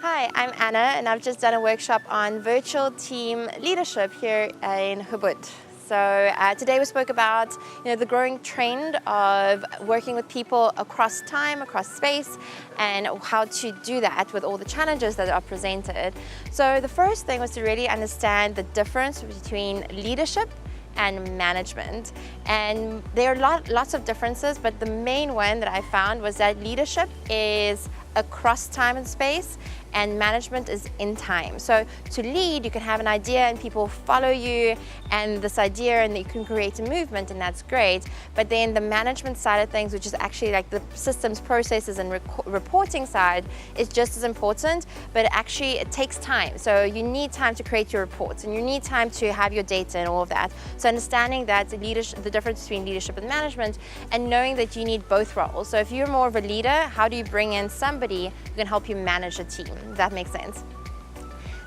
Hi, I'm Anna and I've just done a workshop on virtual team leadership here in Hubud. So today we spoke about the growing trend of working with people across time, across space, and how to do that with all the challenges that are presented. So the first thing was to really understand the difference between leadership and management. And there are lots of differences, but the main one that I found was that leadership is across time and space, and management is in time. So to lead, you can have an idea and people follow you and this idea, and you can create a movement, and that's great. But then the management side of things, which is actually like the systems, processes, and reporting side, is just as important, but actually it takes time. So you need time to create your reports, and you need time to have your data and all of that. So understanding that the difference between leadership and management, and knowing that you need both roles. So if you're more of a leader, how do you bring in somebody who can help you manage a team? If that makes sense.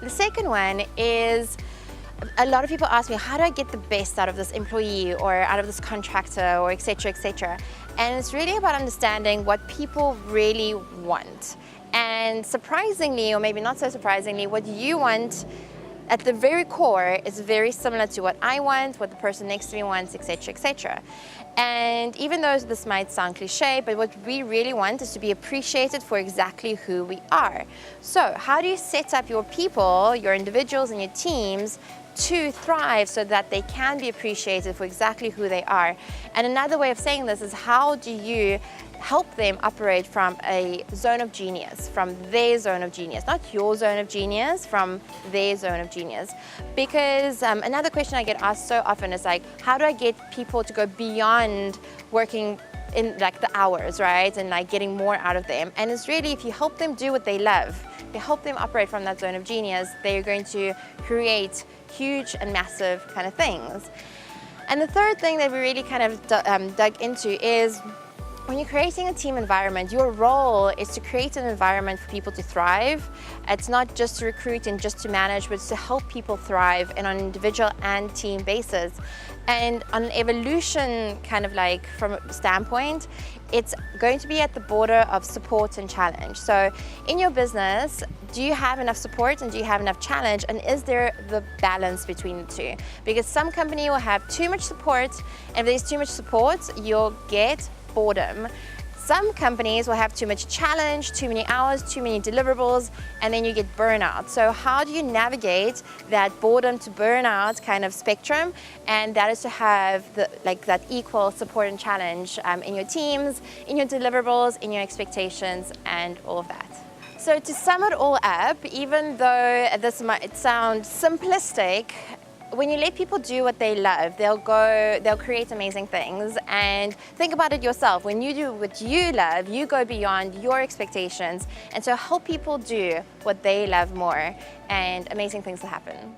The second one is, a lot of people ask me, how do I get the best out of this employee or out of this contractor, or etc., etc. And it's really about understanding what people really want. And surprisingly, or maybe not so surprisingly, what you want at the very core is very similar to what I want, what the person next to me wants, etc., etc. And even though this might sound cliche, but what we really want is to be appreciated for exactly who we are. So how do you set up your people, your individuals and your teams to thrive so that they can be appreciated for exactly who they are? And another way of saying this is, how do you help them operate from a zone of genius, from their zone of genius, not your zone of genius, from their zone of genius? Because another question I get asked so often is like, how do I get people to go beyond working in like the hours, right? And like getting more out of them. And it's really, if you help them do what they love, you help them operate from that zone of genius, they're going to create huge and massive kind of things. And the third thing that we really kind of dug into is, when you're creating a team environment, your role is to create an environment for people to thrive. It's not just to recruit and just to manage, but it's to help people thrive on an individual and team basis. And on an evolution kind of like from a standpoint, it's going to be at the border of support and challenge. So in your business, do you have enough support and do you have enough challenge? And is there the balance between the two? Because some company will have too much support, and if there's too much support, you'll get boredom. Some companies will have too much challenge, too many hours, too many deliverables, and then you get burnout. So how do you navigate that boredom to burnout kind of spectrum? And that is to have that equal support and challenge in your teams, in your deliverables, in your expectations, and all of that. So to sum it all up, even though this might sound simplistic, when you let people do what they love, they'll create amazing things. And think about it yourself. When you do what you love, you go beyond your expectations. And so help people do what they love more, and amazing things will happen.